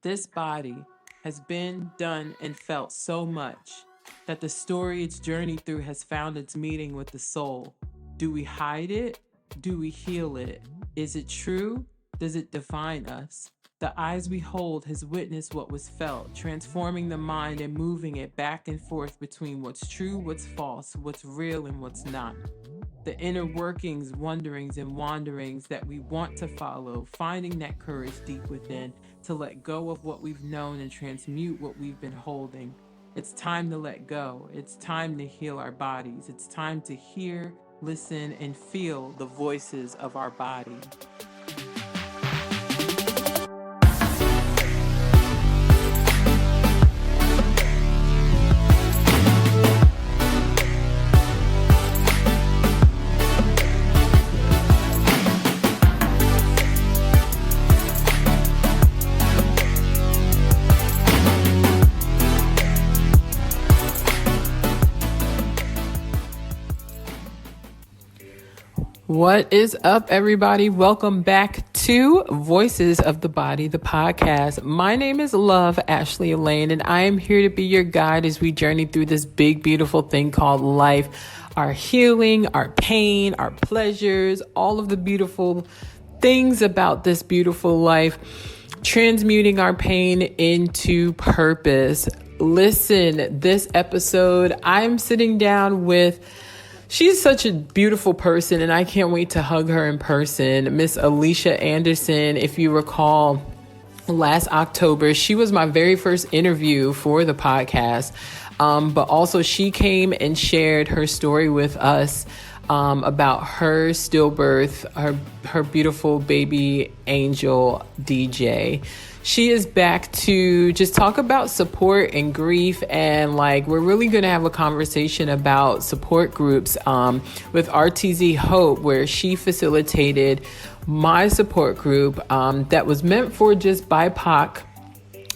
This body has been, done, and felt so much that the story it's journeyed through has found its meeting with the soul. Do we hide it? Do we heal it? Is it true? Does it define us? The eyes we hold has witnessed what was felt, transforming the mind and moving it back and forth between what's true, what's false, what's real, and what's not. The inner workings, wonderings, and wanderings that we want to follow, finding that courage deep within to let go of what we've known and transmute what we've been holding. It's time to let go. It's time to heal our bodies. It's time to hear, listen, and feel the voices of our body. What is up, everybody? Welcome back to Voices of the Body, the podcast. My name is Love Ashley Elaine, and I am here to be your guide as we journey through this big, beautiful thing called life. Our healing, our pain, our pleasures, all of the beautiful things about this beautiful life, transmuting our pain into purpose. Listen, this episode, I'm sitting down with she's such a beautiful person, and I can't wait to hug her in person. Miss Alicia Anderson, if you recall, last October, she was my very first interview for the podcast. But also she came and shared her story with us about her stillbirth, her beautiful baby angel DJ. She is back to just talk about support and grief, and we're really going to have a conversation about support groups with RTZHope, where she facilitated my support group that was meant for just BIPOC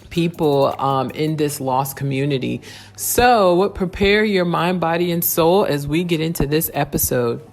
people in this lost community. So prepare your mind, body, and soul as we get into this episode.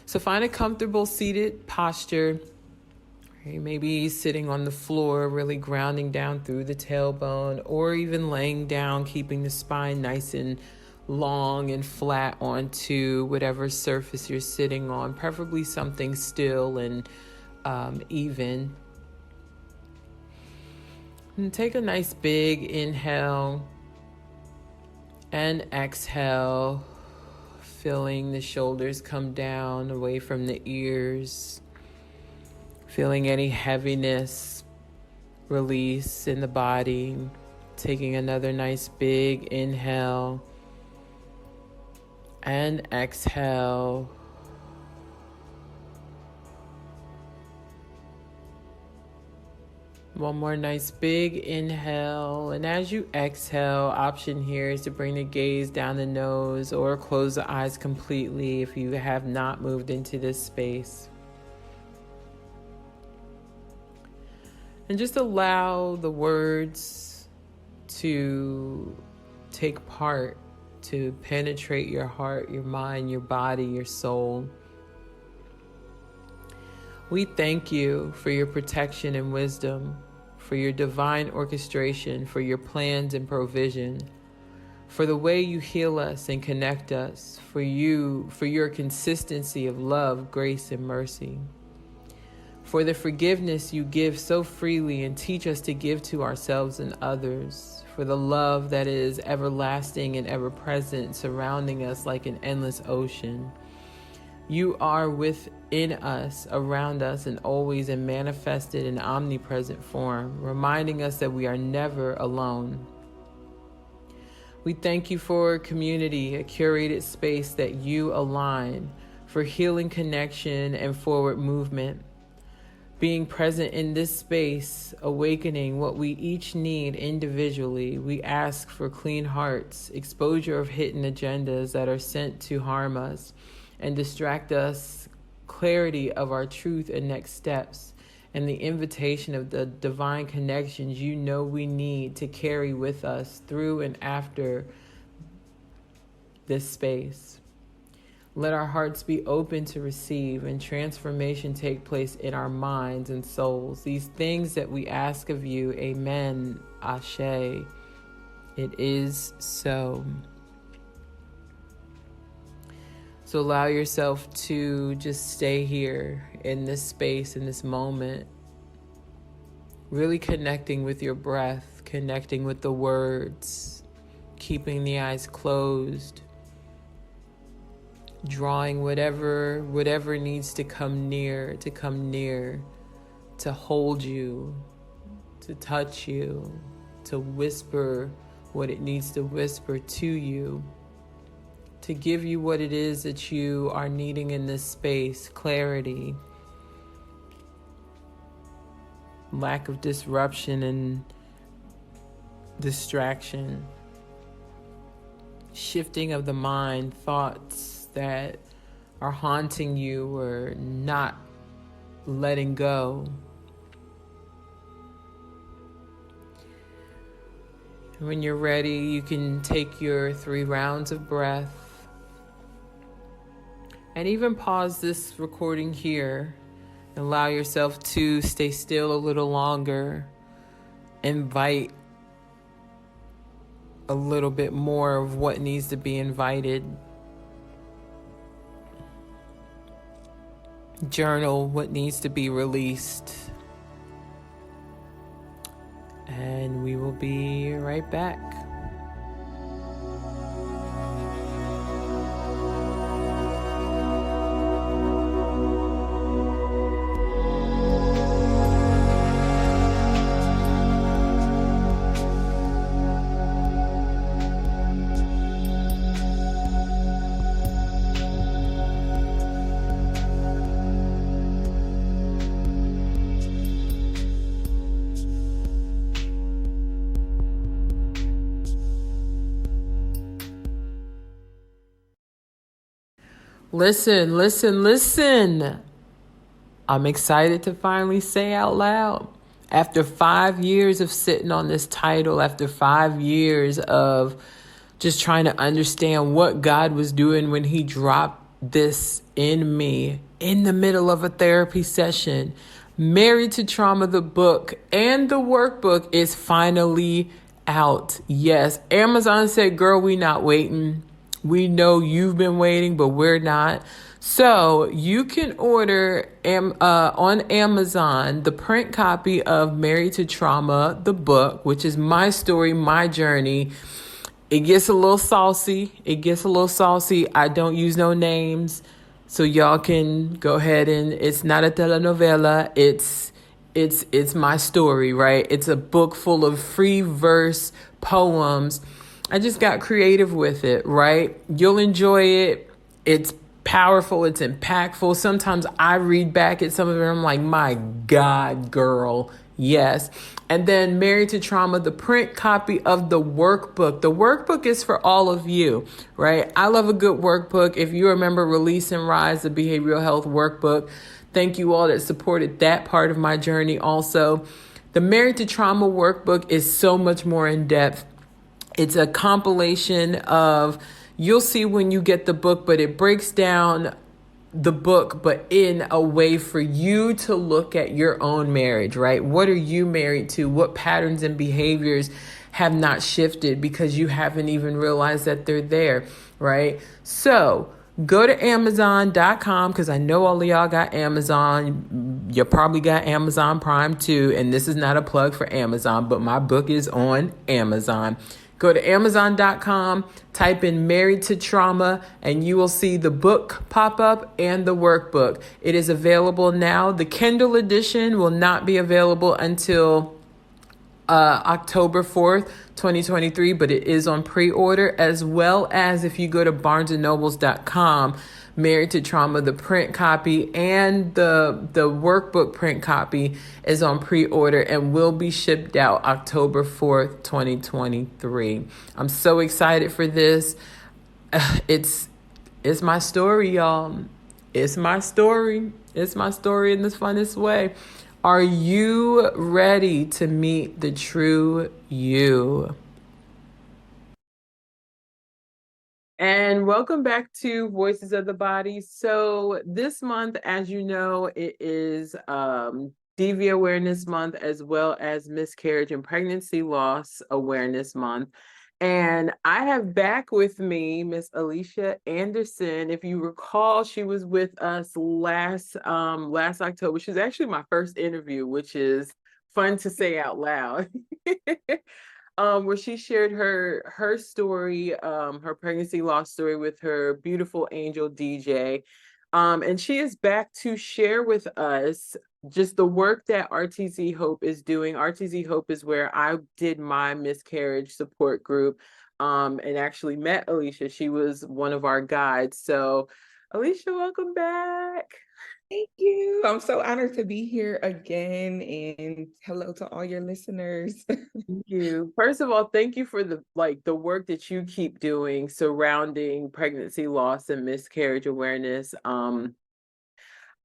So find a comfortable seated posture. Maybe sitting on the floor, really grounding down through the tailbone, or even laying down, keeping the spine nice and long and flat onto whatever surface you're sitting on, preferably something still and even. And take a nice big inhale and exhale. Feeling the shoulders come down away from the ears. Feeling any heaviness release in the body. Taking another nice big inhale and exhale. One more nice big inhale, and as you exhale, option here is to bring the gaze down the nose or close the eyes completely if you have not moved into this space. And just allow the words to take part, to penetrate your heart, your mind, your body, your soul. We thank you for your protection and wisdom, for your divine orchestration, for your plans and provision, for the way you heal us and connect us, for your consistency of love, grace, and mercy. for the forgiveness you give so freely and teach us to give to ourselves and others, for the love that is everlasting and ever present, surrounding us like an endless ocean. You are within us, around us, and always in manifested and omnipresent form, reminding us that we are never alone. We thank you for community, a curated space that you align, for healing connection and forward movement. Being present in this space, awakening what we each need individually, we ask for clean hearts, exposure of hidden agendas that are sent to harm us and distract us, clarity of our truth and next steps, and the invitation of the divine connections you know we need to carry with us through and after this space. Let our hearts be open to receive and transformation take place in our minds and souls. These things that we ask of you, amen, ashe. It is so. So allow yourself to just stay here in this space, in this moment, really connecting with your breath, connecting with the words, keeping the eyes closed, drawing whatever needs to come near, to hold you, to touch you, to whisper what it needs to whisper to you, to give you what it is that you are needing in this space: clarity, lack of disruption and distraction, shifting of the mind, thoughts that are haunting you or not letting go. When you're ready, you can take your 3 rounds of breath. And even pause this recording here and allow yourself to stay still a little longer. Invite a little bit more of what needs to be invited. Journal what needs to be released. And we will be right back. Listen. I'm excited to finally say out loud. After 5 years of sitting on this title, after 5 years of just trying to understand what God was doing when he dropped this in me in the middle of a therapy session, Married to Trauma, the book and the workbook is finally out. Yes, Amazon said, girl, we not waiting. We know you've been waiting, but we're not. So you can order on Amazon the print copy of Married to Trauma, the book, which is my story, my journey. It gets a little saucy. I don't use no names. So y'all can go ahead and it's not a telenovela. It's my story, right? It's a book full of free verse poems. I just got creative with it, right? You'll enjoy it. It's powerful. It's impactful. Sometimes I read back at some of it. I'm like, my God, girl. Yes. And then Married to Trauma, the print copy of the workbook. The workbook is for all of you, right? I love a good workbook. If you remember Release and Rise, the behavioral health workbook, thank you all that supported that part of my journey also. The Married to Trauma workbook is so much more in depth. It's a compilation of, you'll see when you get the book, but it breaks down the book, but in a way for you to look at your own marriage, right? What are you married to? What patterns and behaviors have not shifted because you haven't even realized that they're there, right? So go to Amazon.com because I know all of y'all got Amazon. you probably got Amazon Prime too. And this is not a plug for Amazon, but my book is on Amazon. Go to Amazon.com, type in Married to Trauma, and you will see the book pop up and the workbook. It is available now. The Kindle edition will not be available until October 4th, 2023, but it is on pre-order, as well as if you go to barnesandnobles.com, Married to Trauma, the print copy and the workbook print copy is on pre-order and will be shipped out October 4th, 2023. I'm so excited for this. It's my story, y'all. It's my story. It's my story in the funnest way. Are you ready to meet the true you? And welcome back to Voices of the Body. So this month, as you know, it is DV Awareness Month, as well as Miscarriage and Pregnancy Loss Awareness Month. And I have back with me Miss Alicia Anderson. If you recall, she was with us last October. She was actually my first interview, which is fun to say out loud. Where she shared her story, her pregnancy loss story with her beautiful angel DJ. And she is back to share with us just the work that RTZHope is doing. RTZHope is where I did my miscarriage support group, and actually met Alicia. She was one of our guides. So Alicia, welcome back. Thank you. I'm so honored to be here again, and hello to all your listeners. Thank you. First of all, thank you for the work that you keep doing surrounding pregnancy loss and miscarriage awareness.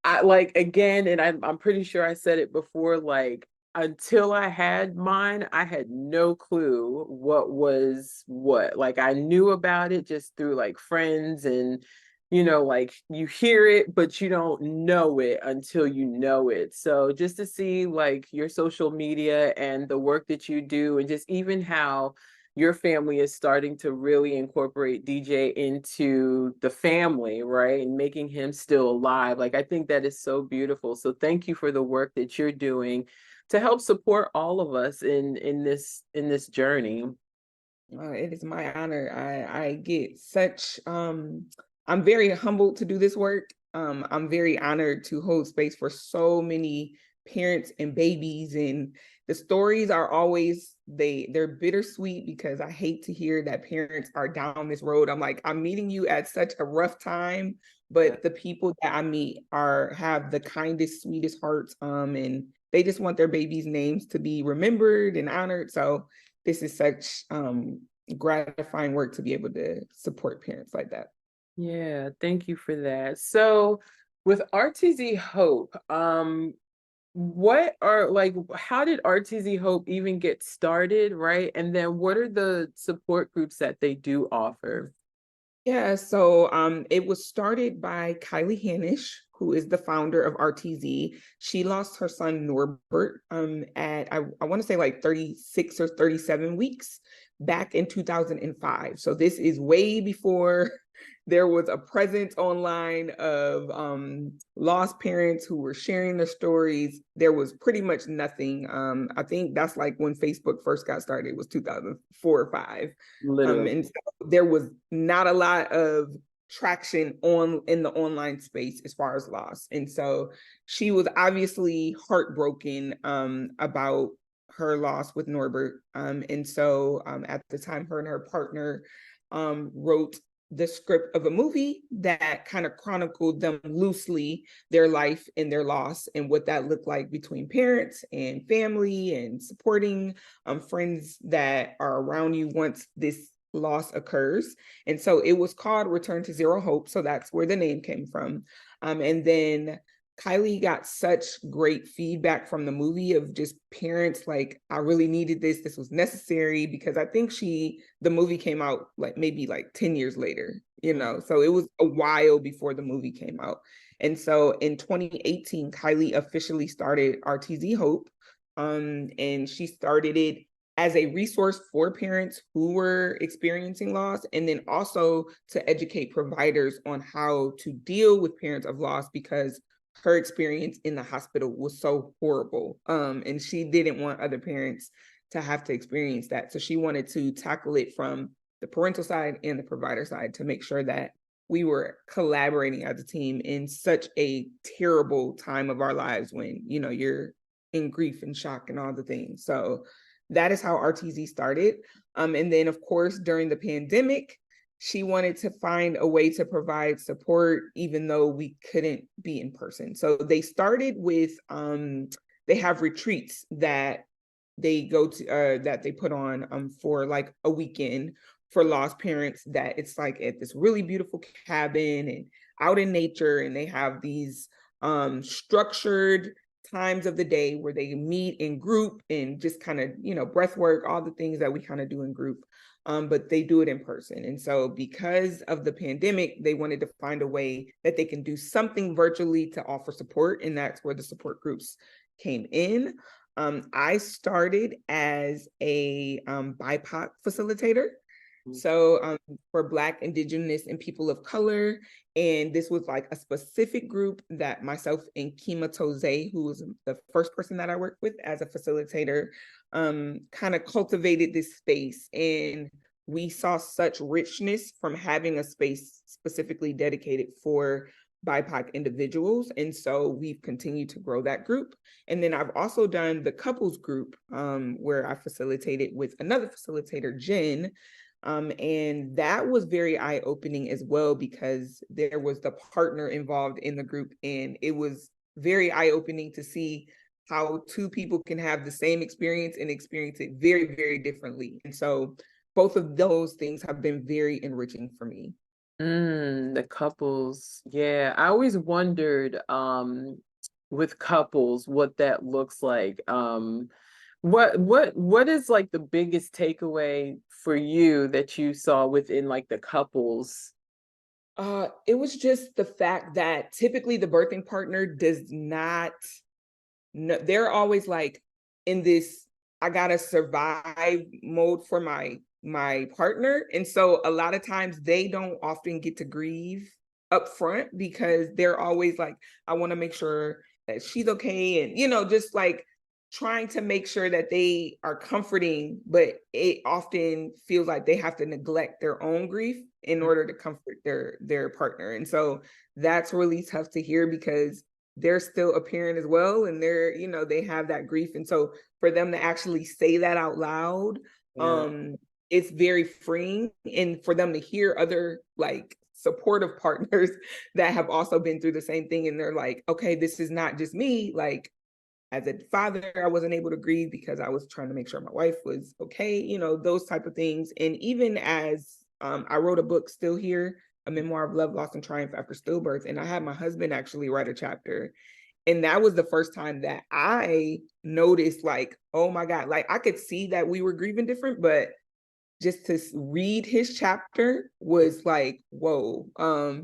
I like again, and I'm pretty sure I said it before, like until I had mine, I had no clue what was what. Like I knew about it just through like friends and like you hear it, but you don't know it until you know it. So just to see like your social media and the work that you do, and just even how your family is starting to really incorporate DJ into the family, right? And making him still alive. Like, I think that is so beautiful. So thank you for the work that you're doing to help support all of us in this journey. It is my honor. I get such I'm very humbled to do this work. I'm very honored to hold space for so many parents and babies, and the stories are always they're bittersweet because I hate to hear that parents are down this road. I'm like, I'm meeting you at such a rough time, but the people that I meet have the kindest, sweetest hearts, and they just want their babies' names to be remembered and honored. So this is such gratifying work to be able to support parents like that. Yeah, thank you for that. So with RTZHope, how did RTZHope even get started, right? And then what are the support groups that they do offer? Yeah, so it was started by Kylie Hanish, who is the founder of RTZ. She lost her son Norbert at I want to say like 36 or 37 weeks back in 2005. So this is way before there was a presence online of lost parents who were sharing their stories. There was pretty much nothing. I think that's like when Facebook first got started, it was 2004 or 5. Literally. And so there was not a lot of traction in the online space as far as loss. And so she was obviously heartbroken about her loss with Norbert. And so at the time, her and her partner wrote the script of a movie that kind of chronicled them loosely, their life and their loss, and what that looked like between parents and family and supporting friends that are around you once this loss occurs. And so it was called Return to Zero Hope. So that's where the name came from. And then Kylie got such great feedback from the movie of just parents like, I really needed this. This was necessary, because I think the movie came out like maybe like 10 years later, so it was a while before the movie came out. And so in 2018, Kylie officially started RTZHope, and she started it as a resource for parents who were experiencing loss, and then also to educate providers on how to deal with parents of loss, because her experience in the hospital was so horrible. And she didn't want other parents to have to experience that. So she wanted to tackle it from the parental side and the provider side to make sure that we were collaborating as a team in such a terrible time of our lives when, you know, you're in grief and shock and all the things. So that is how RTZ started. And then, of course, during the pandemic, she wanted to find a way to provide support, even though we couldn't be in person. So they started with, they have retreats that they go to, that they put on for like a weekend for lost parents, that it's like at this really beautiful cabin and out in nature. And they have these structured times of the day where they meet in group and just kind of, you know, breath work, all the things that we kind of do in group. But they do it in person. And so because of the pandemic, they wanted to find a way that they can do something virtually to offer support. And that's where the support groups came in. I started as a BIPOC facilitator. So for Black, Indigenous, and people of color. And this was like a specific group that myself and Kima Toze, who was the first person that I worked with as a facilitator, kind of cultivated this space. And we saw such richness from having a space specifically dedicated for BIPOC individuals. And so we've continued to grow that group. And then I've also done the couples group where I facilitated with another facilitator, Jen. And that was very eye-opening as well, because there was the partner involved in the group. And it was very eye-opening to see how two people can have the same experience and experience it very, very differently. And so both of those things have been very enriching for me. The couples. Yeah, I always wondered with couples what that looks like. What is like the biggest takeaway for you that you saw within like the couples? It was just the fact that typically the birthing partner does not know, they're always like in this I gotta survive mode for my partner. And so a lot of times they don't often get to grieve up front, because they're always like, I want to make sure that she's okay. And, you know, just like trying to make sure that they are comforting, but it often feels like they have to neglect their own grief in order to comfort their partner. And so that's really tough to hear, because they're still a parent as well, and they're, you know, they have that grief. And so for them to actually say that out loud, Yeah. it's very freeing. And for them to hear other like supportive partners that have also been through the same thing, and they're like, okay, this is not just me. Like, as a father, I wasn't able to grieve because I was trying to make sure my wife was okay, you know, those type of things. And even as I wrote a book, Still Here, a memoir of love, loss, and triumph after stillbirth. And I had my husband actually write a chapter. And that was the first time that I noticed, like, oh my God, like I could see that we were grieving different, but just to read his chapter was like, whoa,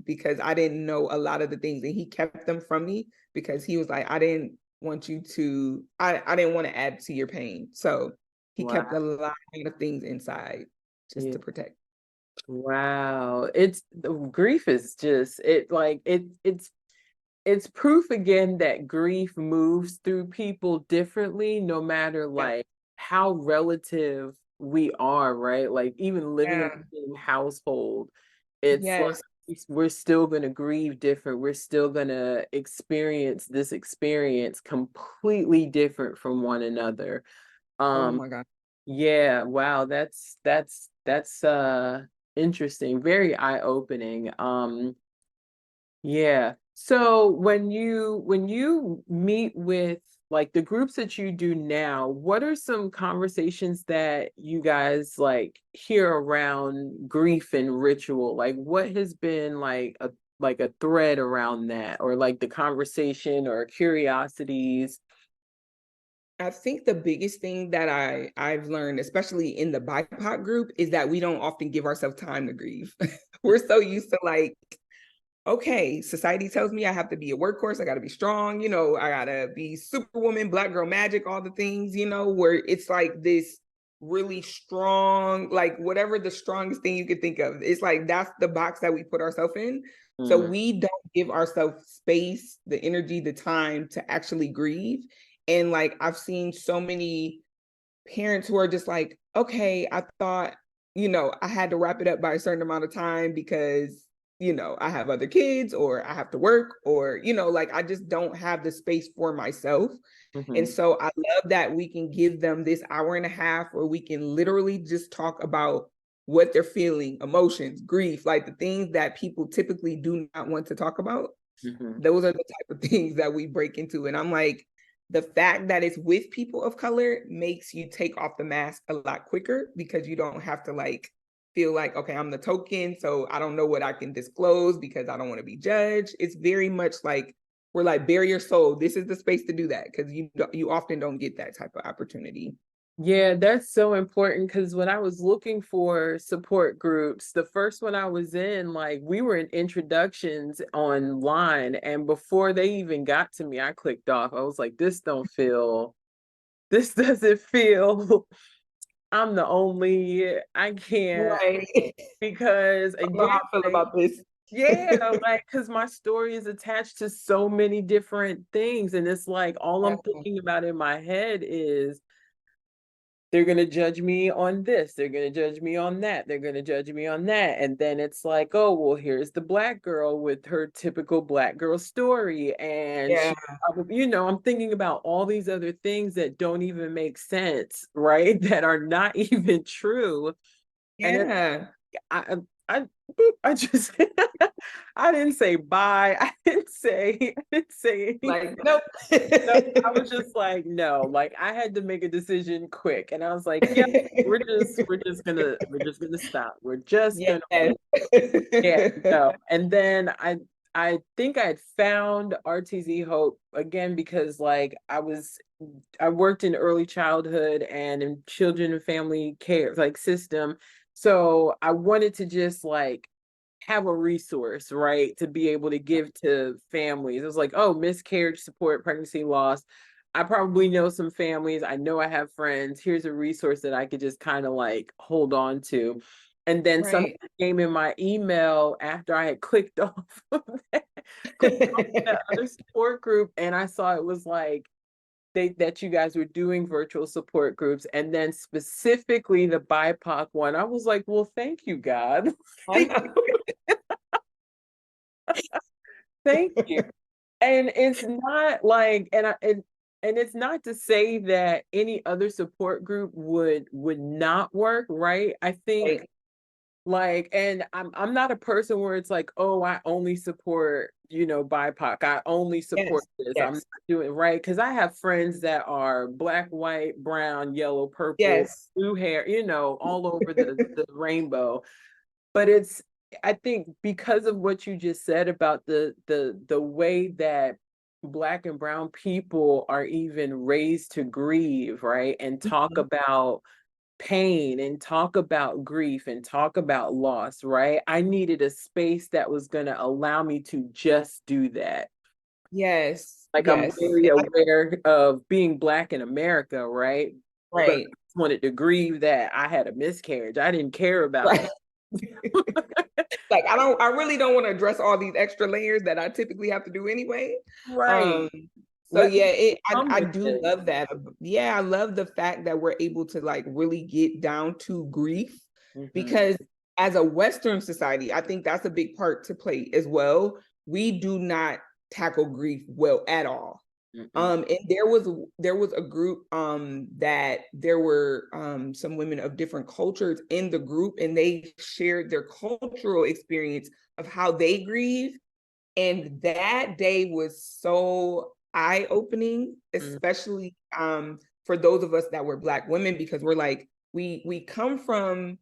because I didn't know a lot of the things, and he kept them from me because he was like, I didn't want to add to your pain. So he kept a Wow. lot of things inside just Yeah. to protect. Wow. It's the grief is just it's proof again that grief moves through people differently, no matter Yeah. like how relative we are, right? Like even living in Yeah. the same household, it's like Yes. we're still going to grieve different. We're still going to experience this experience completely different from one another. Oh Um, my God. yeah, wow, that's interesting, very eye-opening. Yeah. So when you meet with like the groups that you do now, what are some conversations that you guys like hear around grief and ritual? Like what has been like a thread around that, or like the conversation or curiosities? I think the biggest thing that I've learned, especially in the BIPOC group, is that we don't often give ourselves time to grieve. We're so used to like, okay, society tells me I have to be a workhorse, I got to be strong, you know, I got to be superwoman, black girl magic, all the things, you know, where it's like this really strong, like whatever the strongest thing you could think of. It's like that's the box that we put ourselves in. So we don't give ourselves space, the energy, the time to actually grieve. And like I've seen so many parents who are just like, okay, I thought, I had to wrap it up by a certain amount of time because, I have other kids or I have to work or, like I just don't have the space for myself. And so I love that we can give them this hour and a half where we can literally just talk about what they're feeling, emotions, grief, like the things that people typically do not want to talk about. Those are the type of things that we break into. And I'm like, the fact that it's with people of color makes you take off the mask a lot quicker because you don't have to like feel like, okay, I'm the token, so I don't know what I can disclose because I don't want to be judged. It's very much like we're like, bare your soul. This is the space to do that because you often don't get that type of opportunity. Yeah, that's so important because when I was looking for support groups, the first one I was in, like we were in introductions online, and before they even got to me, I clicked off. I was like, this doesn't feel I'm the only, I can't, Right. because I don't know again, how I feel about this. yeah, like because my story is attached to so many different things, and it's like all I'm thinking about in my head is they're going to judge me on this, they're going to judge me on that, they're going to judge me on that. And then it's like, oh, well, here's the Black girl with her typical Black girl story. And Yeah. she, I'm thinking about all these other things that don't even make sense, right? That are not even true. And it's, Yeah. I, I, I just, I didn't say bye. I didn't say anything. Like, nope. No, I was just like, no, like I had to make a decision quick. And I was like, yeah, we're just gonna stop. We're just Yes. gonna yeah, no. And then I think I had found RTZHope again because like I worked in early childhood and in children and family care like system. So I wanted to just like have a resource, right, to be able to give to families. It was like, oh, miscarriage support, pregnancy loss. I probably know some families. I know I have friends. Here's a resource that I could just kind of like hold on to. And then something Right. came in my email after I had clicked off of that, clicked off that other support group, and I saw it was like that you guys were doing virtual support groups, and then specifically the BIPOC one. I was like, well, thank you, God. I know. Thank you. And it's not like, and it's not to say that any other support group would not work, right? I think Right. like, and I'm not a person where it's like, oh, I only support, BIPOC. I only support Yes. this. I'm not Yes. doing right because I have friends that are black, white, brown, yellow, purple, Yes. blue hair, all over the rainbow. But I think because of what you just said about the way that black and brown people are even raised to grieve, right? And talk about pain and talk about grief and talk about loss, right? I needed a space that was going to allow me to just do that. Yes. Like I'm Yes. very aware of being black in America, right? But I Right. just wanted to grieve that I had a miscarriage. I didn't care about Right. Like I really don't want to address all these extra layers that I typically have to do anyway. right. Um, so Let me yeah, come I with do this. love that. Yeah, I love the fact that we're able to like really get down to grief Mhm. because as a Western society, I think that's a big part to play as well. We do not tackle grief well at all. Mm-mm. And there was a group that there were some women of different cultures in the group, and they shared their cultural experience of how they grieve. And that day was so eye-opening, Mm. especially for those of us that were Black women, because we're like, we come from,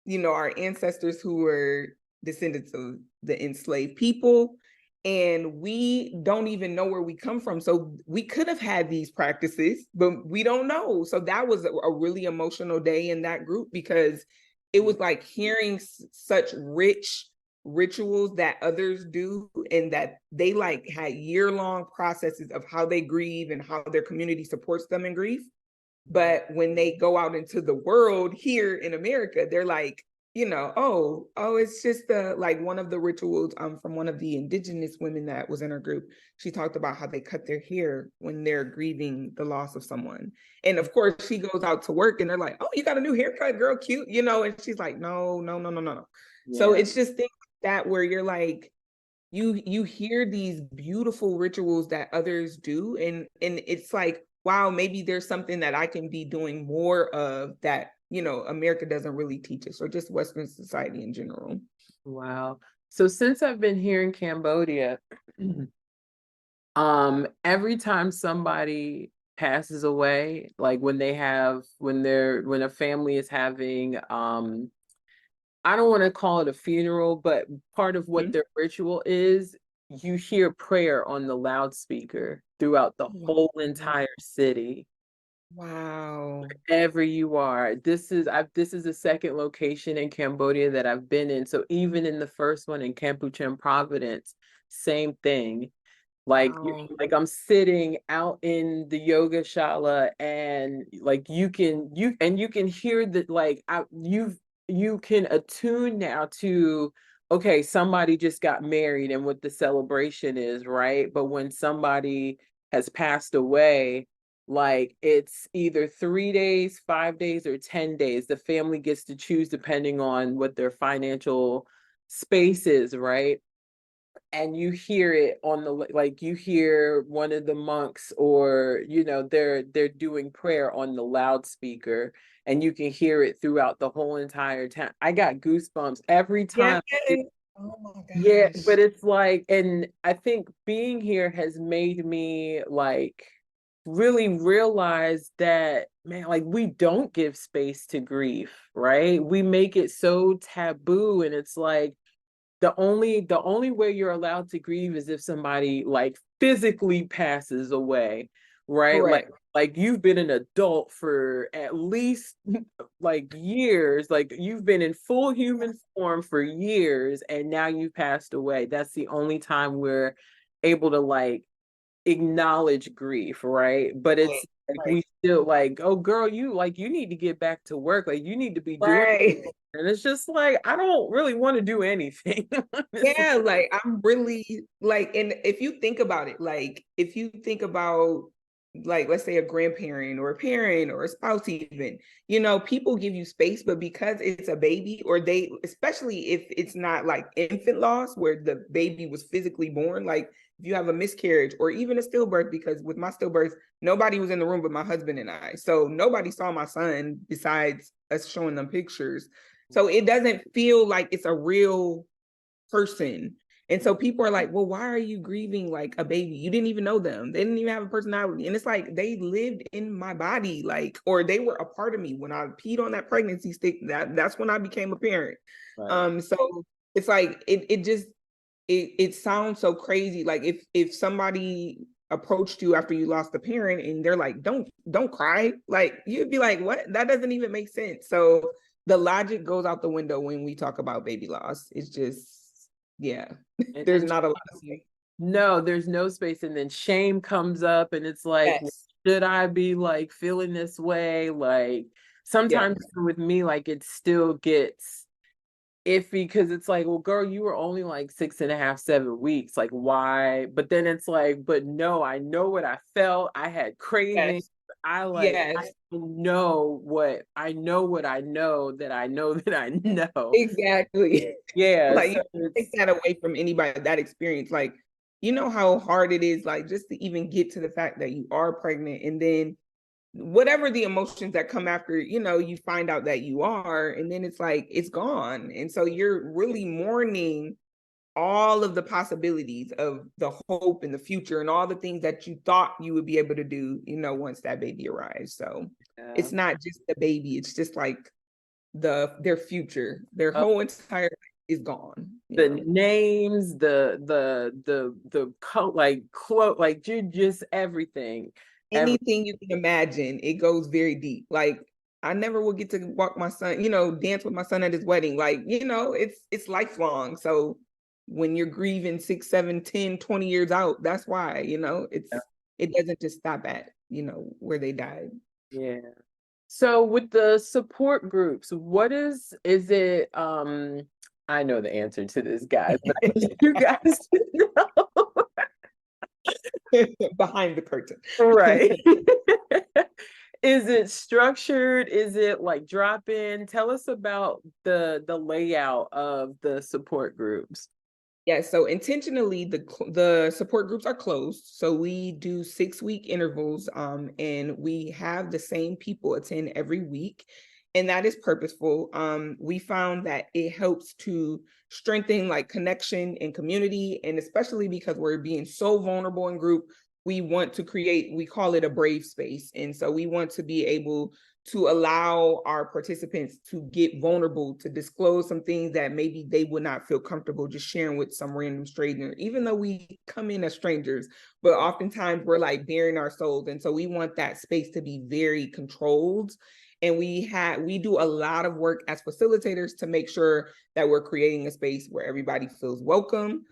our ancestors who were descendants of the enslaved people, and we don't even know where we come from. So we could have had these practices, but we don't know. So that was a really emotional day in that group because it was like hearing such rich rituals that others do and that they like had year-long processes of how they grieve and how their community supports them in grief. But when they go out into the world here in America, they're like, it's just like one of the rituals from one of the indigenous women that was in her group. She talked about how they cut their hair when they're grieving the loss of someone. And of course she goes out to work and they're like, oh, you got a new haircut, girl, cute, and she's like, no, no, no, no, no, no. Yeah. So it's just things like that where you're like, you hear these beautiful rituals that others do, and it's like, wow, maybe there's something that I can be doing more of that America doesn't really teach us, or just Western society in general. Wow. So since I've been here in Cambodia, every time somebody passes away, like when a family is having, I don't want to call it a funeral, but part of what their ritual is, you hear prayer on the loudspeaker throughout the whole entire city. Wow. Wherever you are. This is the second location in Cambodia that I've been in. So even in the first one in Kampuchea, Providence, same thing. Like, like I'm sitting out in the yoga shala, and like you can hear that, like you can attune now to, okay, somebody just got married and what the celebration is, right? But when somebody has passed away, like it's either 3 days, 5 days, or 10 days. The family gets to choose depending on what their financial space is, right? And you hear it on the, like you hear one of the monks, or they're doing prayer on the loudspeaker, and you can hear it throughout the whole entire town. I got goosebumps every time. Oh my gosh. Yeah, but it's like, and I think being here has made me like really realize that, man, like we don't give space to grief, right? We make it so taboo, and it's like the only way you're allowed to grieve is if somebody like physically passes away, right? Correct. Like you've been an adult for at least like years, like you've been in full human form for years, and now you've passed away. That's the only time we're able to like acknowledge grief, right? But it's like we still like, oh girl, you need to get back to work, like you need to be doing it. And it's just like, I don't really want to do anything. Yeah, like I'm really like, and if you think about it, like if you think about, like, let's say a grandparent or a parent or a spouse, even, people give you space, but because it's a baby, or they, especially if it's not like infant loss where the baby was physically born, like if you have a miscarriage or even a stillbirth, because with my stillbirth, nobody was in the room but my husband and I. So nobody saw my son besides us showing them pictures. So it doesn't feel like it's a real person. And so people are like, well, why are you grieving like a baby? You didn't even know them. They didn't even have a personality. And it's like, they lived in my body, like, or they were a part of me. When I peed on that pregnancy stick, that's when I became a parent. Right. So it's like, it sounds so crazy. Like if somebody approached you after you lost a parent and they're like, don't cry, like you'd be like, what? That doesn't even make sense. So the logic goes out the window when we talk about baby loss. It's just, yeah, there's not a lot of space. No, there's no space. And then shame comes up, and it's like, yes, should I be like feeling this way? Like sometimes with me, like it still gets iffy, because it's like, well, girl, you were only like 6.5, 7 weeks. Like, why? But then it's like, but no, I know what I felt. I had cravings. I know what I know that I know that I know. Exactly. Yeah. Like, so you take that away from anybody, that experience. Like, you know how hard it is, like, just to even get to the fact that you are pregnant, and then whatever the emotions that come after, you find out that you are, and then it's like, it's gone. And so you're really mourning all of the possibilities of the hope and the future and all the things that you thought you would be able to do, once that baby arrives. So it's not just the baby, it's just like their future, their whole entire life is gone. The names, the coat, like clothes, like just everything. Anything you can imagine, it goes very deep. Like I never will get to walk my son, dance with my son at his wedding. Like, it's lifelong. So when you're grieving 6, 7, 10, 20 years out, that's why, it doesn't just stop at, where they died. Yeah. So with the support groups, what is it, I know the answer to this, guys, but I need you guys to know. Behind the curtain. Right. Is it structured? Is it like drop in? Tell us about the layout of the support groups. Yeah, so intentionally the support groups are closed. So we do 6-week intervals, and we have the same people attend every week, and that is purposeful. We found that it helps to strengthen like connection and community, and especially because we're being so vulnerable in group, we want to create, we call it a brave space, and so we want to be able to allow our participants to get vulnerable, to disclose some things that maybe they would not feel comfortable just sharing with some random stranger, even though we come in as strangers, but oftentimes we're like bearing our souls. And so we want that space to be very controlled. And we do a lot of work as facilitators to make sure that we're creating a space where everybody feels welcome.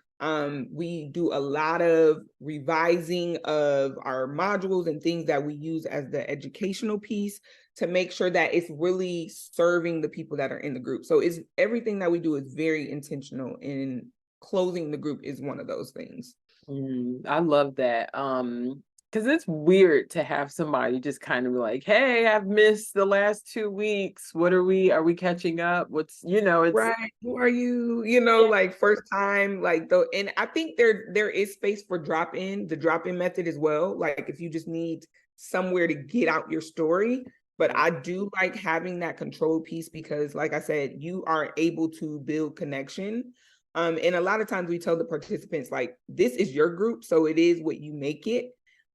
We do a lot of revising of our modules and things that we use as the educational piece to make sure that it's really serving the people that are in the group. So it's everything that we do is very intentional, and closing the group is one of those things. I love that. Because it's weird to have somebody just kind of like, hey, I've missed the last 2 weeks. Are we catching up? It's Right. Who are you? Like first time, like though. And I think there is space for the drop-in method as well. Like if you just need somewhere to get out your story. But I do like having that control piece because, like I said, you are able to build connection. And a lot of times we tell the participants, like, this is your group, so it is what you make it.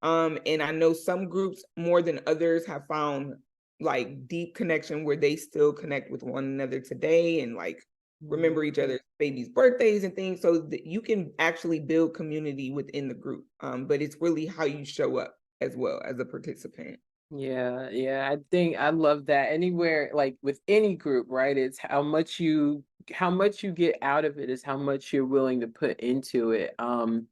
And I know some groups more than others have found like deep connection where they still connect with one another today and like remember each other's babies' birthdays and things, so that you can actually build community within the group. But it's really how you show up as well as a participant. Yeah. I think I love that. Anywhere, like with any group, right? It's how much you get out of it is how much you're willing to put into it. So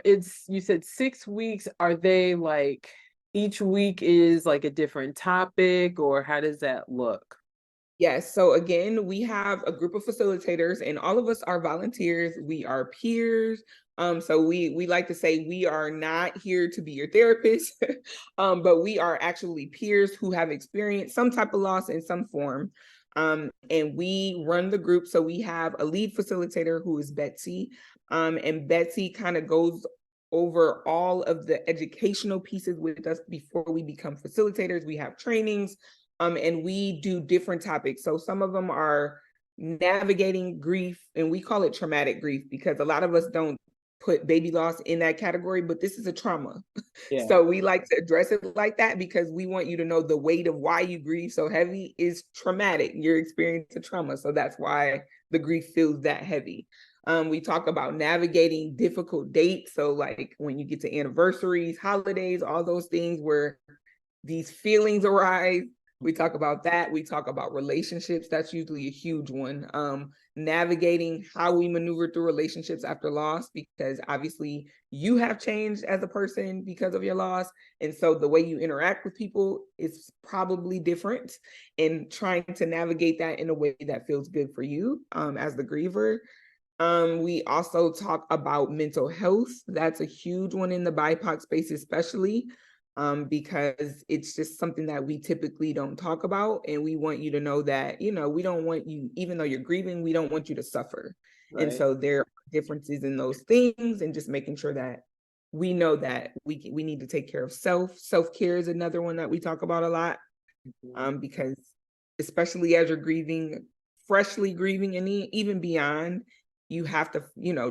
it's, you said 6 weeks. Are they like each week is like a different topic, or how does that look? Yes. So again, we have a group of facilitators, and all of us are volunteers. We are peers. So we like to say we are not here to be your therapist, but we are actually peers who have experienced some type of loss in some form. And we run the group. So we have a lead facilitator who is Betsy. And Betsy kind of goes over all of the educational pieces with us before we become facilitators. We have trainings, and we do different topics. So some of them are navigating grief, and we call it traumatic grief because a lot of us don't put baby loss in that category, but this is a trauma. Yeah. So we like to address it like that because we want you to know the weight of why you grieve so heavy is traumatic. You're experiencing trauma. So that's why the grief feels that heavy. We talk about navigating difficult dates. So like when you get to anniversaries, holidays, all those things where these feelings arise. We talk about that. We talk about relationships. That's usually a huge one. Navigating how we maneuver through relationships after loss, because obviously you have changed as a person because of your loss. And so the way you interact with people is probably different, and trying to navigate that in a way that feels good for you as the griever. We also talk about mental health. That's a huge one in the BIPOC space, especially because it's just something that we typically don't talk about. And we want you to know that, we don't want you, even though you're grieving, we don't want you to suffer. Right. And so there are differences in those things, and just making sure that we know that we need to take care of self. Self-care is another one that we talk about a lot, because especially as you're grieving, freshly grieving, and even beyond, you have to,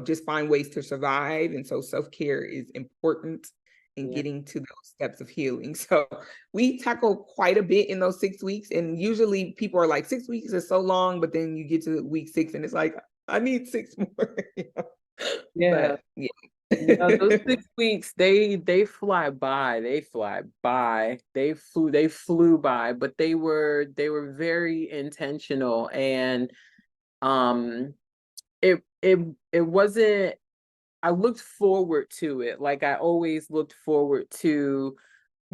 just find ways to survive. And so self-care is important in getting to those steps of healing. So we tackle quite a bit in those 6 weeks. And usually people are like, 6 weeks is so long, but then you get to week 6 and it's like, I need 6 more. Yeah. But, yeah. Those 6 weeks, they fly by. They fly by. They flew by, but they were very intentional. And it wasn't, I looked forward to it. Like I always looked forward to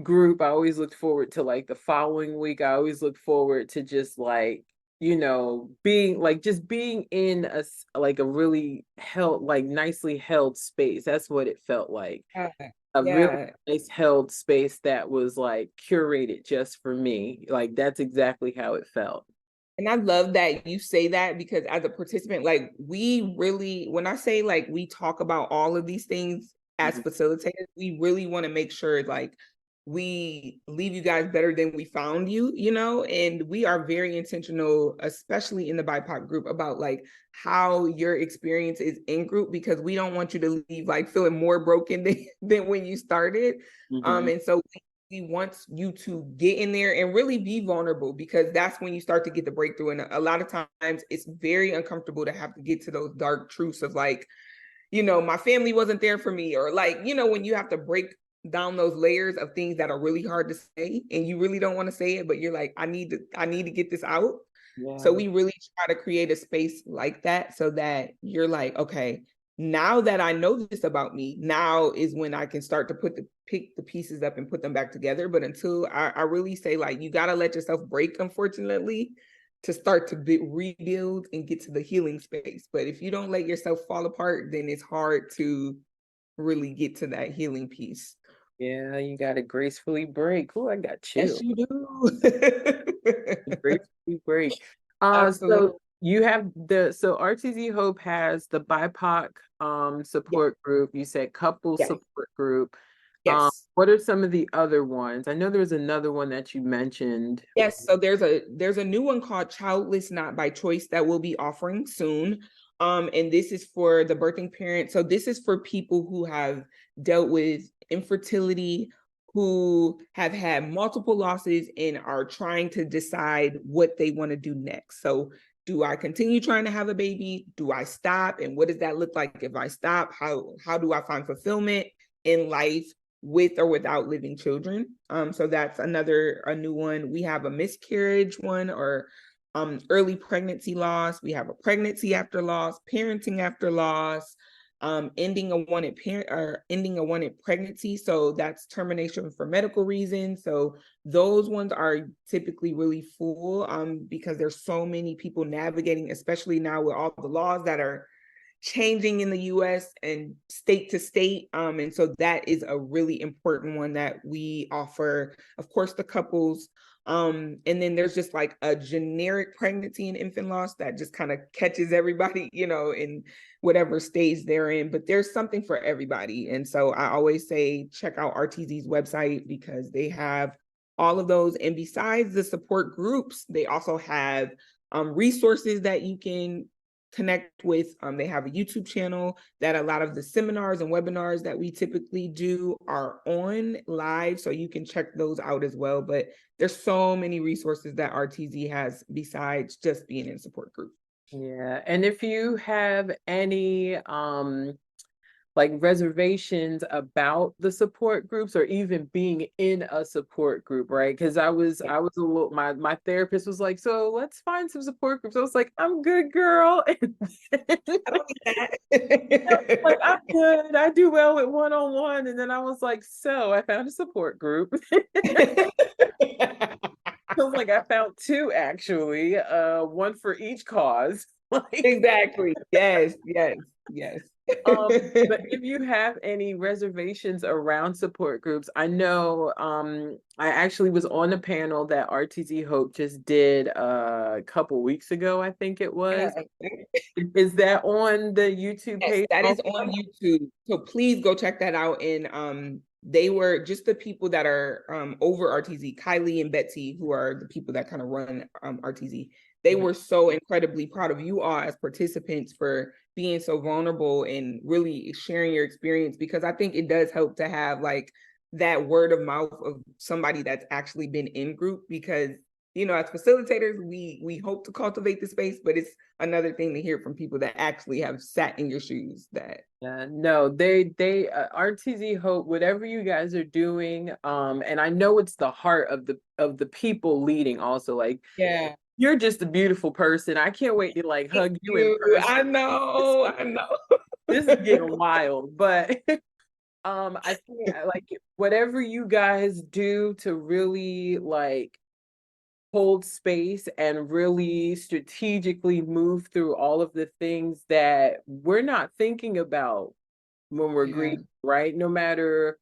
group, I always looked forward to like the following week. I always look forward to just like, being like just being in like a really held, like nicely held space. That's what it felt like. Yeah. A really Yeah. nice held space that was like curated just for me. Like that's exactly how it felt. And I love that you say that, because as a participant, like we really, when I say like we talk about all of these things as Mhm. facilitators, we really want to make sure like we leave you guys better than we found you, and we are very intentional, especially in the BIPOC group, about like how your experience is in group, because we don't want you to leave like feeling more broken than when you started. Mhm. And so we want you to get in there and really be vulnerable, because that's when you start to get the breakthrough. And a lot of times it's very uncomfortable to have to get to those dark truths of like, my family wasn't there for me, or like, when you have to break down those layers of things that are really hard to say and you really don't want to say it, but you're like, I need to get this out. So Yeah. we really try to create a space like that, so that you're like, okay, now that I know this about me, now is when I can start to pick the pieces up and put them back together. But until I really say like, you got to let yourself break, unfortunately, to start to rebuild and get to the healing space. But if you don't let yourself fall apart, then it's hard to really get to that healing piece. Yeah, you got to gracefully break. Oh, I got Yes, chill. you do. Gracefully break. Absolutely. So you have so RTZ Hope has the BIPOC Yeah. support group. You said couple Yes. support group. Yes. What are some of the other ones? I know there's another one that you mentioned. Yes, so there's a new one called Childless Not by Choice that we'll be offering soon. And this is for the birthing parent. So this is for people who have dealt with infertility, who have had multiple losses and are trying to decide what they want to do next. So do I continue trying to have a baby? Do I stop? And what does that look like if I stop? How do I find fulfillment in life with or without living children? So that's a new one. We have a miscarriage one, or early pregnancy loss. We have a pregnancy after loss, parenting after loss, ending a wanted parent or ending a wanted pregnancy. So that's termination for medical reasons. So those ones are typically really full, because there's so many people navigating, especially now with all the laws that are changing in the US and state to state. And so that is a really important one that we offer. Of course, the couples. And then there's just like a generic pregnancy and infant loss that just kind of catches everybody, in whatever stage they're in. But there's something for everybody. And so I always say, check out RTZ's website, because they have all of those. And besides the support groups, they also have resources that you can connect with. They have a YouTube channel that a lot of the seminars and webinars that we typically do are on live, so you can check those out as well. But there's so many resources that RTZ has besides just being in support group. Yeah. And if you have any like reservations about the support groups or even being in a support group, right? Because I was a little, my therapist was like, so let's find some support groups. I was like, I'm good, girl. And then, I don't need like, that. I'm good. I do well with one-on-one. And then I was like, so I found a support group. I was like, I found two actually, one for each cause. Like, Exactly. Yes, yes, yes. but if you have any reservations around support groups, I know I actually was on a panel that RTZ Hope just did a couple weeks ago, I think it was. Yeah. Is that on the YouTube Yes, page that is also? on YouTube. So please go check that out. And they were just the people that are over RTZ, Kylie and Betsy, who are the people that kind of run RTZ. They Mhm. were so incredibly proud of you all as participants for being so vulnerable and really sharing your experience, because I think it does help to have like that word of mouth of somebody that's actually been in group, because as facilitators, we hope to cultivate the space, but it's another thing to hear from people that actually have sat in your shoes. That Yeah, no, they RTZ Hope, whatever you guys are doing, and I know it's the heart of the people leading also. Like, Yeah, you're just a beautiful person. I can't wait to like thank hug you in you. person. I know, I know. This is getting wild, but I think like whatever you guys do to really like hold space and really strategically move through all of the things that we're not thinking about when we're Yeah. grieving, right? No matter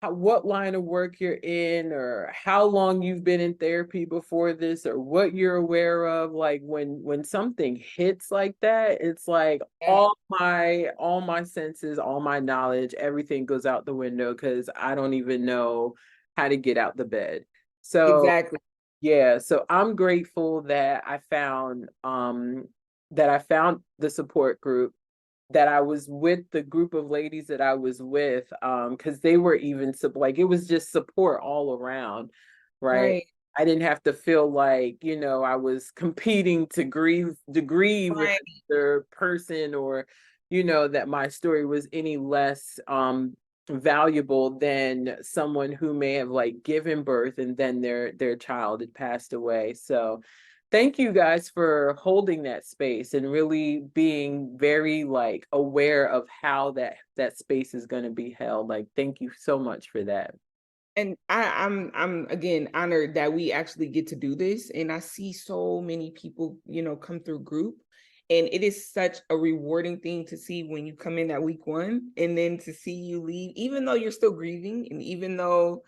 what line of work you're in or how long you've been in therapy before this or what you're aware of, like when something hits like that, it's like Yeah. all my senses, all my knowledge, everything goes out the window because I don't even know how to get out the bed. So Exactly. yeah, so I'm grateful that I found the support group, that I was with the group of ladies that I was with, because they were even like it was just support all around, right? Right. I didn't have to feel like, I was competing to grieve with Right. another person, or, that my story was any less valuable than someone who may have like given birth and then their child had passed away. So thank you guys for holding that space and really being very like aware of how that space is going to be held. Like, thank you so much for that. And I'm again honored that we actually get to do this. And I see so many people, come through group. And it is such a rewarding thing to see when you come in at week one and then to see you leave, even though you're still grieving and even though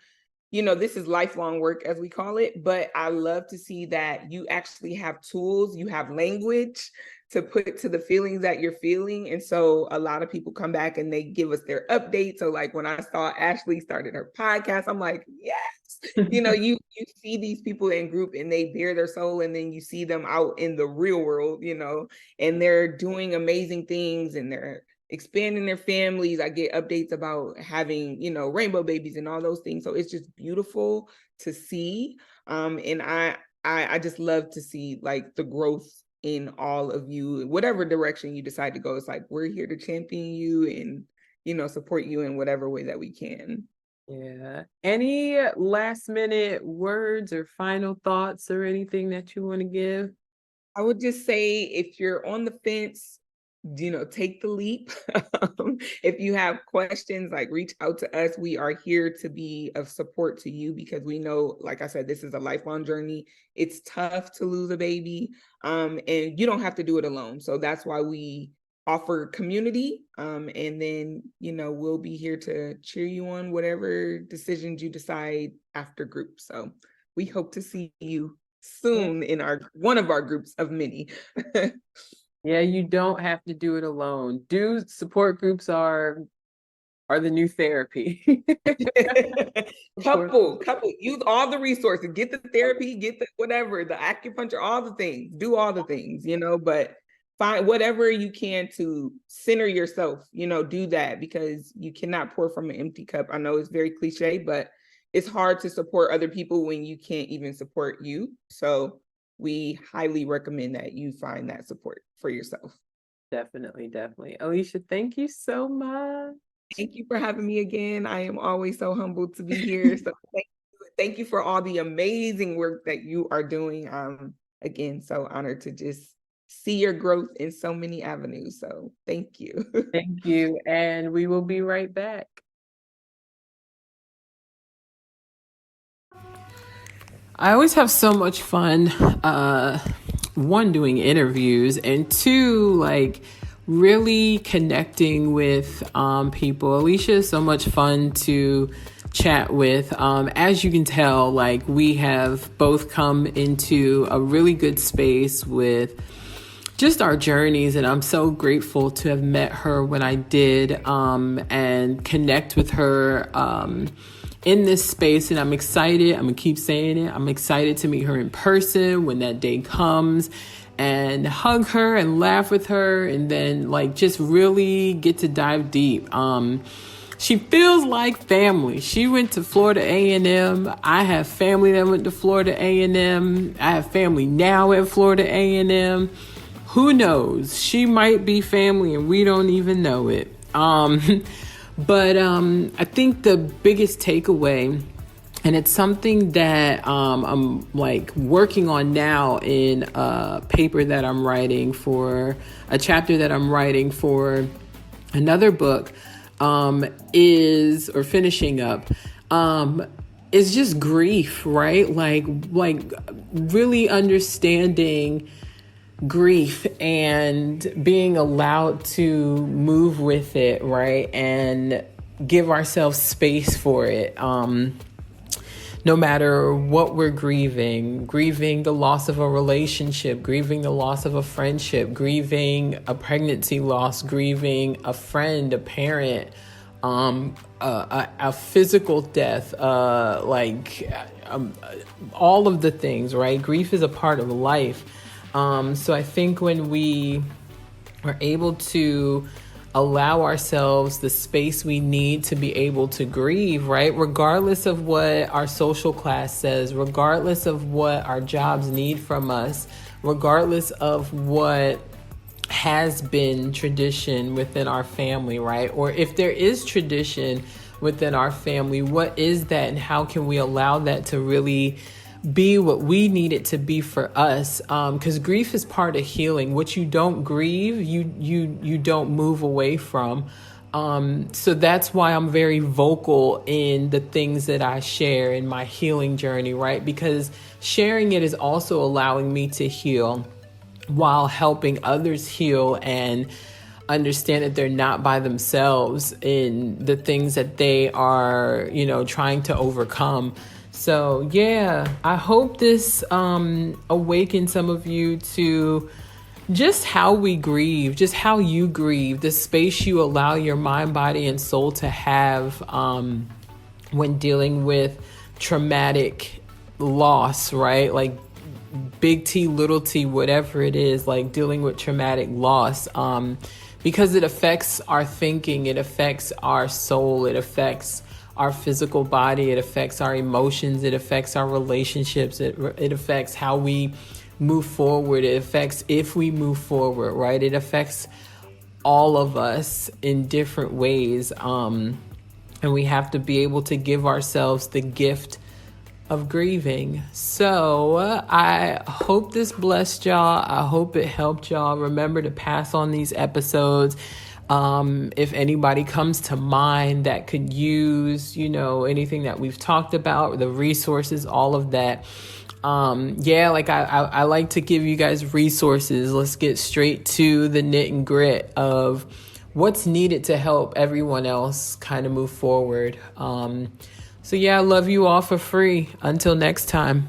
this is lifelong work, as we call it. But I love to see that you actually have tools, you have language to put to the feelings that you're feeling. And so a lot of people come back and they give us their updates. So like when I saw Ashley started her podcast, I'm like, yes, you see these people in group and they bare their soul, and then you see them out in the real world, and they're doing amazing things and they're expanding their families. I get updates about having, rainbow babies and all those things. So it's just beautiful to see. And I just love to see like the growth in all of you, whatever direction you decide to go. It's like we're here to champion you and, support you in whatever way that we can. Yeah. Any last minute words or final thoughts or anything that you want to give? I would just say if you're on the fence, take the leap. If you have questions, like reach out to us. We are here to be of support to you because we know, like I said, this is a lifelong journey. It's tough to lose a baby, and you don't have to do it alone. So that's why we offer community. And then, we'll be here to cheer you on whatever decisions you decide after group. So we hope to see you Yeah. soon in one of our groups of many. Yeah, you don't have to do it alone. Support groups are the new therapy. couple use all the resources, get the therapy, get the whatever, the acupuncture, all the things, do all the things, but find whatever you can to center yourself, do that, because you cannot pour from an empty cup. I know it's very cliche, but it's hard to support other people when you can't even support you. So we highly recommend that you find that support for yourself. Definitely, definitely. Alicia, thank you so much. Thank you for having me again. I am always so humbled to be here. So thank you for all the amazing work that you are doing. Again, so honored to just see your growth in so many avenues. So thank you. Thank you. And we will be right back. I always have so much fun, one, doing interviews, and two, like really connecting with people. Alicia is so much fun to chat with. As you can tell, like we have both come into a really good space with just our journeys, and I'm so grateful to have met her when I did, and connect with her in this space. And I'm excited. I'm gonna keep saying it. I'm excited to meet her in person when that day comes and hug her and laugh with her, and then like just really get to dive deep. She feels like family. She went to Florida A&M. I have family that went to Florida A&M. I have family now at Florida A&M. Who knows? She might be family and we don't even know it. But I think the biggest takeaway, and it's something that I'm like working on now in a paper that I'm writing for, a chapter that I'm writing for another book, or finishing up, is just grief, right? Like really understanding grief and being allowed to move with it, right? And give ourselves space for it. No matter what we're grieving the loss of a relationship, grieving the loss of a friendship, grieving a pregnancy loss, grieving a friend, a parent, a physical death, all of the things, right? Grief is a part of life. So I think when we are able to allow ourselves the space we need to be able to grieve, right? Regardless of what our social class says, regardless of what our jobs need from us, regardless of what has been tradition within our family, right? Or if there is tradition within our family, what is that and how can we allow that to really be what we need it to be for us? Because grief is part of healing. What you don't grieve, you don't move away from. So that's why I'm very vocal in the things that I share in my healing journey, right? Because sharing it is also allowing me to heal while helping others heal and understand that they're not by themselves in the things that they are, trying to overcome. So yeah, I hope this awakens some of you to just how we grieve, just how you grieve, the space you allow your mind, body, and soul to have when dealing with traumatic loss, right? Like big T, little t, whatever it is, like dealing with traumatic loss, because it affects our thinking, it affects our soul, it affects our physical body, it affects our emotions, it affects our relationships, it affects how we move forward, it affects if we move forward, right? It affects all of us in different ways, and we have to be able to give ourselves the gift of grieving. So I hope this blessed y'all. I hope it helped y'all. Remember to pass on these episodes. If anybody comes to mind that could use, anything that we've talked about, the resources, all of that. I like to give you guys resources. Let's get straight to the knit and grit of what's needed to help everyone else kind of move forward. So yeah, I love you all for free. Until next time.